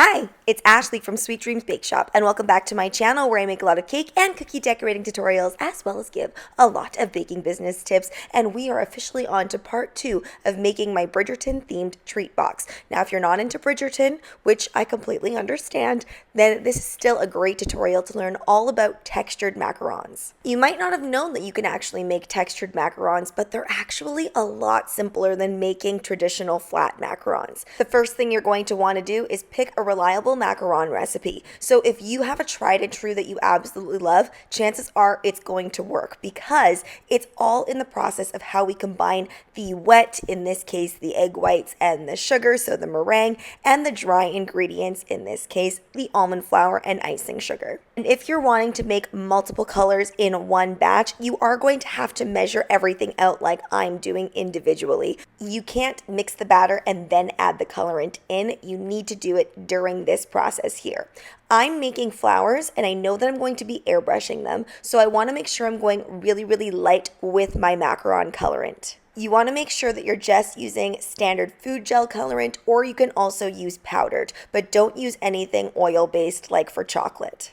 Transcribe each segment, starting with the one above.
Hi, it's Ashleigh from Sweet Dreams Bake Shop, and welcome back to my channel where I make a lot of cake and cookie decorating tutorials as well as give a lot of baking business tips. And we are officially on to part 2 of making my Bridgerton themed treat box. Now, if you're not into Bridgerton, which I completely understand, then this is still a great tutorial to learn all about textured macarons. You might not have known that you can actually make textured macarons, but they're actually a lot simpler than making traditional flat macarons. The first thing you're going to want to do is pick a reliable macaron recipe. So if you have a tried and true that you absolutely love, chances are it's going to work because it's all in the process of how we combine the wet, in this case the egg whites and the sugar, so the meringue, and the dry ingredients, in this case the almond flour and icing sugar. And if you're wanting to make multiple colors in one batch, you are going to have to measure everything out like I'm doing individually. You can't mix the batter and then add the colorant in. You need to do it during this process here. I'm making flowers and I know that I'm going to be airbrushing them, so I want to make sure I'm going really light with my macaron colorant. You want to make sure that you're just using standard food gel colorant, or you can also use powdered, but don't use anything oil-based like for chocolate.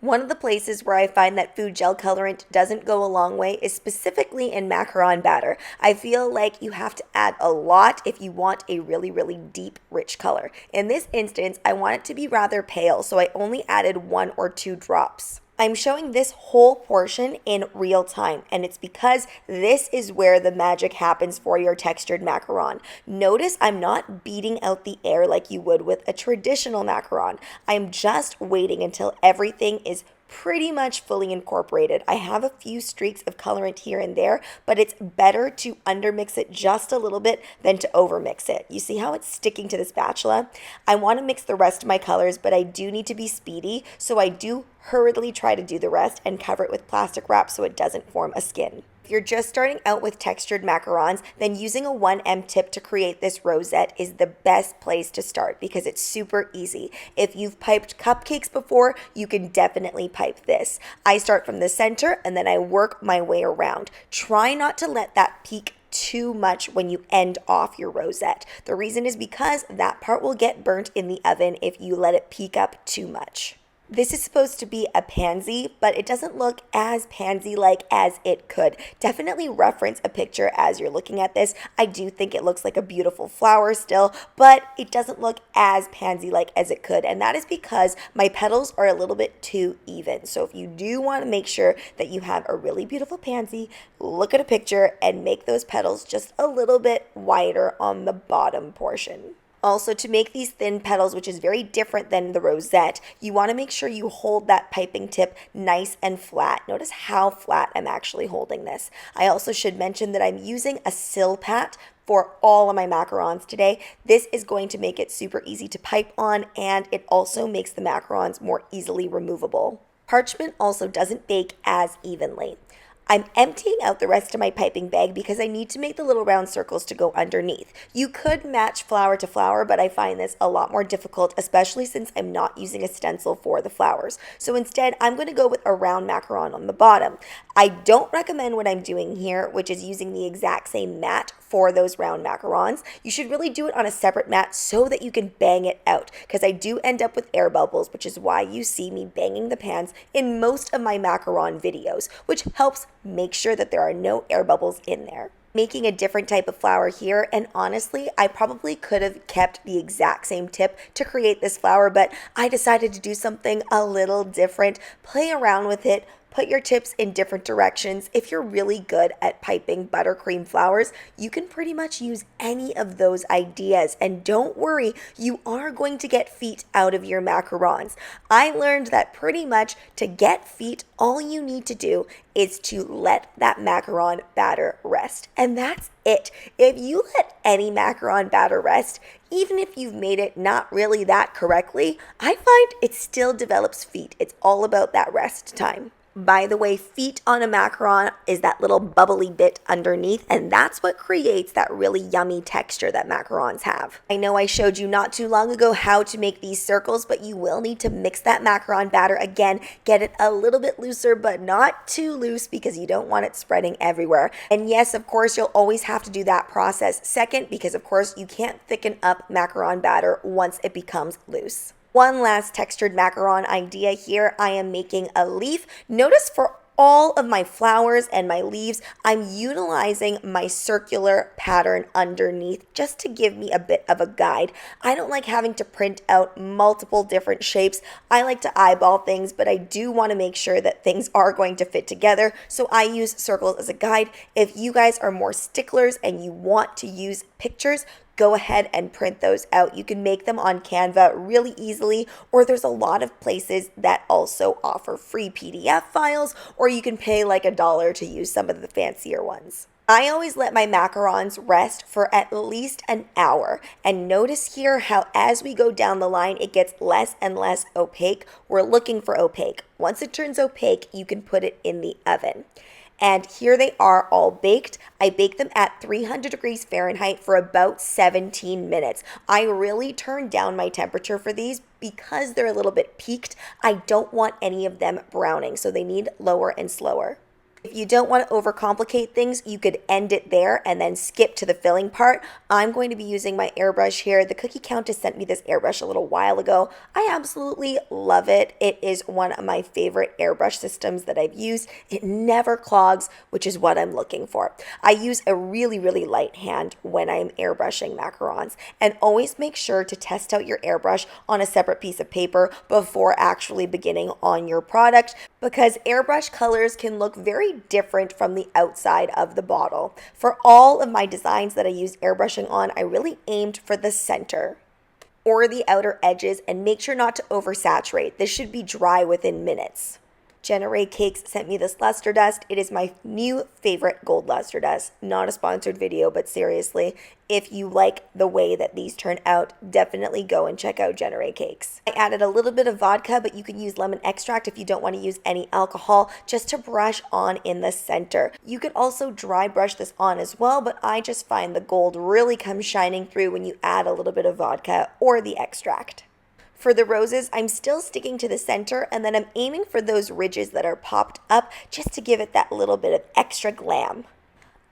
One of the places where I find that food gel colorant doesn't go a long way is specifically in macaron batter. I feel like you have to add a lot if you want a really deep, rich color. In this instance, I want it to be rather pale, so I only added 1 or 2 drops. I'm showing this whole portion in real time, and it's because this is where the magic happens for your textured macaron. Notice I'm not beating out the air like you would with a traditional macaron. I'm just waiting until everything is pretty much fully incorporated. I have a few streaks of colorant here and there, but it's better to undermix it just a little bit than to overmix it. You see how it's sticking to the spatula? I want to mix the rest of my colors, but I do need to be speedy, so I do hurriedly try to do the rest and cover it with plastic wrap so it doesn't form a skin. If you're just starting out with textured macarons, then using a 1M tip to create this rosette is the best place to start because it's super easy. If you've piped cupcakes before, you can definitely pipe this. I start from the center and then I work my way around. Try not to let that peak too much when you end off your rosette. The reason is because that part will get burnt in the oven if you let it peak up too much. This is supposed to be a pansy, but it doesn't look as pansy-like as it could. Definitely reference a picture as you're looking at this. I do think it looks like a beautiful flower still, but it doesn't look as pansy-like as it could, and that is because my petals are a little bit too even. So if you do want to make sure that you have a really beautiful pansy, look at a picture and make those petals just a little bit wider on the bottom portion. Also, to make these thin petals, which is very different than the rosette, you want to make sure you hold that piping tip nice and flat. Notice how flat I'm actually holding this. I also should mention that I'm using a Silpat for all of my macarons today. This is going to make it super easy to pipe on, and it also makes the macarons more easily removable. Parchment also doesn't bake as evenly. I'm emptying out the rest of my piping bag because I need to make the little round circles to go underneath. You could match flower to flower, but I find this a lot more difficult, especially since I'm not using a stencil for the flowers. So instead, I'm going to go with a round macaron on the bottom. I don't recommend what I'm doing here, which is using the exact same mat for those round macarons. You should really do it on a separate mat so that you can bang it out, because I do end up with air bubbles, which is why you see me banging the pans in most of my macaron videos, which helps make sure that there are no air bubbles in there. Making a different type of flower here, and honestly, I probably could have kept the exact same tip to create this flower, but I decided to do something a little different. Play around with it. Put your tips in different directions. If you're really good at piping buttercream flowers, you can pretty much use any of those ideas. And don't worry, you are going to get feet out of your macarons. I learned that pretty much to get feet, all you need to do is to let that macaron batter rest. And that's it. If you let any macaron batter rest, even if you've made it not really that correctly, I find it still develops feet. It's all about that rest time. By the way, feet on a macaron is that little bubbly bit underneath, and that's what creates that really yummy texture that macarons have. I know I showed you not too long ago how to make these circles, but you will need to mix that macaron batter again, get it a little bit looser, but not too loose because you don't want it spreading everywhere. And yes, of course, you'll always have to do that process second because, of course, you can't thicken up macaron batter once it becomes loose. One last textured macaron idea here. I am making a leaf. Notice for all of my flowers and my leaves, I'm utilizing my circular pattern underneath just to give me a bit of a guide. I don't like having to print out multiple different shapes. I like to eyeball things, but I do want to make sure that things are going to fit together. So I use circles as a guide. If you guys are more sticklers and you want to use pictures, go ahead and print those out. You can make them on Canva really easily, or there's a lot of places that also offer free PDF files, or you can pay like $1 to use some of the fancier ones. I always let my macarons rest for at least an hour. And notice here how as we go down the line, it gets less and less opaque. We're looking for opaque. Once it turns opaque, you can put it in the oven. And here they are all baked. I baked them at 300 degrees Fahrenheit for about 17 minutes. I really turned down my temperature for these because they're a little bit peaked. I don't want any of them browning, so they need lower and slower. If you don't want to overcomplicate things, you could end it there and then skip to the filling part. I'm going to be using my airbrush here. The Cookie Countess sent me this airbrush a little while ago. I absolutely love it. It is one of my favorite airbrush systems that I've used. It never clogs, which is what I'm looking for. I use a really, really light hand when I'm airbrushing macarons, and always make sure to test out your airbrush on a separate piece of paper before actually beginning on your product, because airbrush colors can look very different from the outside of the bottle. For all of my designs that I used airbrushing on, I really aimed for the center or the outer edges, and make sure not to oversaturate. This should be dry within minutes. Jenna Cakes sent me this luster dust. It is my new favorite gold luster dust. Not a sponsored video, but seriously, if you like the way that these turn out, definitely go and check out Jenna Cakes. I added a little bit of vodka, but you can use lemon extract if you don't want to use any alcohol, just to brush on in the center. You could also dry brush this on as well, but I just find the gold really comes shining through when you add a little bit of vodka or the extract. For the roses, I'm still sticking to the center, and then I'm aiming for those ridges that are popped up just to give it that little bit of extra glam.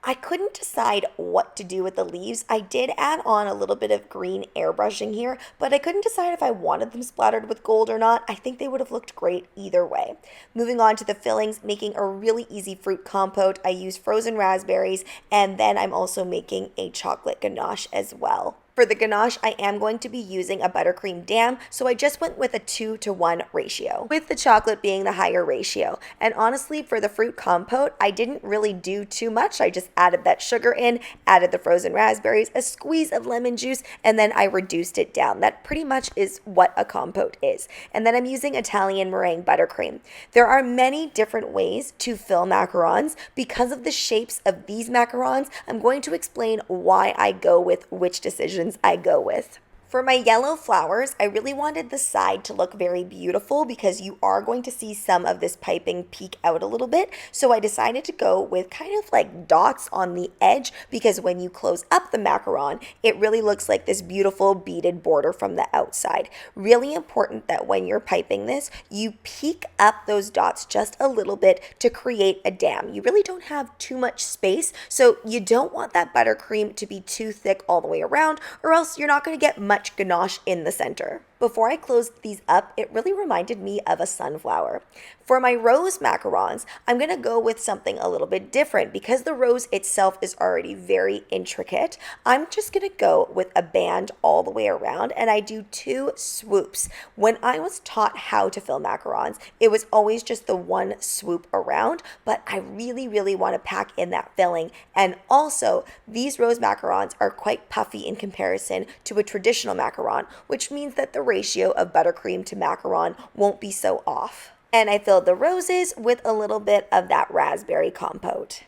I couldn't decide what to do with the leaves. I did add on a little bit of green airbrushing here, but I couldn't decide if I wanted them splattered with gold or not. I think they would have looked great either way. Moving on to the fillings, making a really easy fruit compote. I use frozen raspberries, and then I'm also making a chocolate ganache as well. For the ganache, I am going to be using a buttercream dam, so I just went with a 2-to-1 ratio, with the chocolate being the higher ratio. And honestly, for the fruit compote, I didn't really do too much. I just added that sugar in, added the frozen raspberries, a squeeze of lemon juice, and then I reduced it down. That pretty much is what a compote is. And then I'm using Italian meringue buttercream. There are many different ways to fill macarons. Because of the shapes of these macarons, I'm going to explain why I go with which decisions I go with. For my yellow flowers, I really wanted the side to look very beautiful because you are going to see some of this piping peek out a little bit. So I decided to go with kind of like dots on the edge, because when you close up the macaron, it really looks like this beautiful beaded border from the outside. Really important that when you're piping this, you peek up those dots just a little bit to create a dam. You really don't have too much space, so you don't want that buttercream to be too thick all the way around, or else you're not going to get much ganache in the center. Before I closed these up, it really reminded me of a sunflower. For my rose macarons, I'm going to go with something a little bit different. Because the rose itself is already very intricate, I'm just going to go with a band all the way around, and I do 2 swoops. When I was taught how to fill macarons, it was always just the one swoop around, but I really, really want to pack in that filling. And also, these rose macarons are quite puffy in comparison to a traditional macaron, which means that the ratio of buttercream to macaron won't be so off. And I filled the roses with a little bit of that raspberry compote.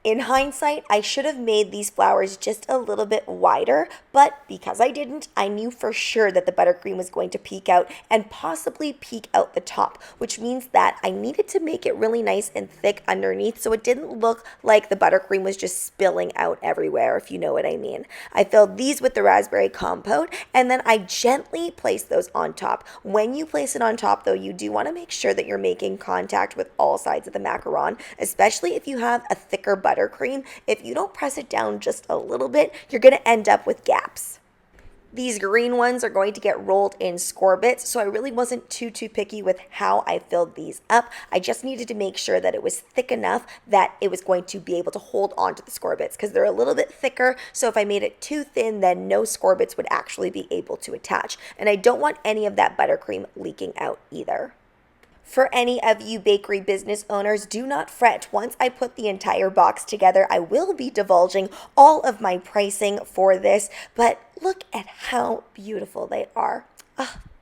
In hindsight, I should have made these flowers just a little bit wider, but because I didn't, I knew for sure that the buttercream was going to peek out and possibly peek out the top, which means that I needed to make it really nice and thick underneath so it didn't look like the buttercream was just spilling out everywhere, if you know what I mean. I filled these with the raspberry compote, and then I gently placed those on top. When you place it on top, though, you do want to make sure that you're making contact with all sides of the macaron, especially if you have a thicker buttercream. If you don't press it down just a little bit, you're going to end up with gaps. These green ones are going to get rolled in score bits, so I really wasn't too picky with how I filled these up. I just needed to make sure that it was thick enough that it was going to be able to hold onto the score bits, because they're a little bit thicker, so if I made it too thin, then no score bits would actually be able to attach. And I don't want any of that buttercream leaking out either. For any of you bakery business owners, do not fret. Once I put the entire box together, I will be divulging all of my pricing for this, but look at how beautiful they are.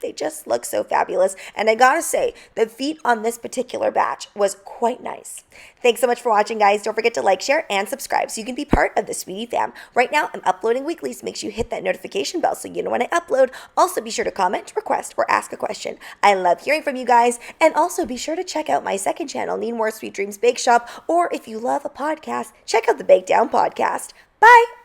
They just look so fabulous. And I gotta say, the feet on this particular batch was quite nice. Thanks so much for watching, guys. Don't forget to like, share, and subscribe so you can be part of the Sweetie fam. Right now, I'm uploading weekly, so make sure you hit that notification bell so you know when I upload. Also, be sure to comment, request, or ask a question. I love hearing from you guys. And also, be sure to check out my second channel, Need More Sweet Dreams Bake Shop. Or if you love a podcast, check out the Bake Down podcast. Bye!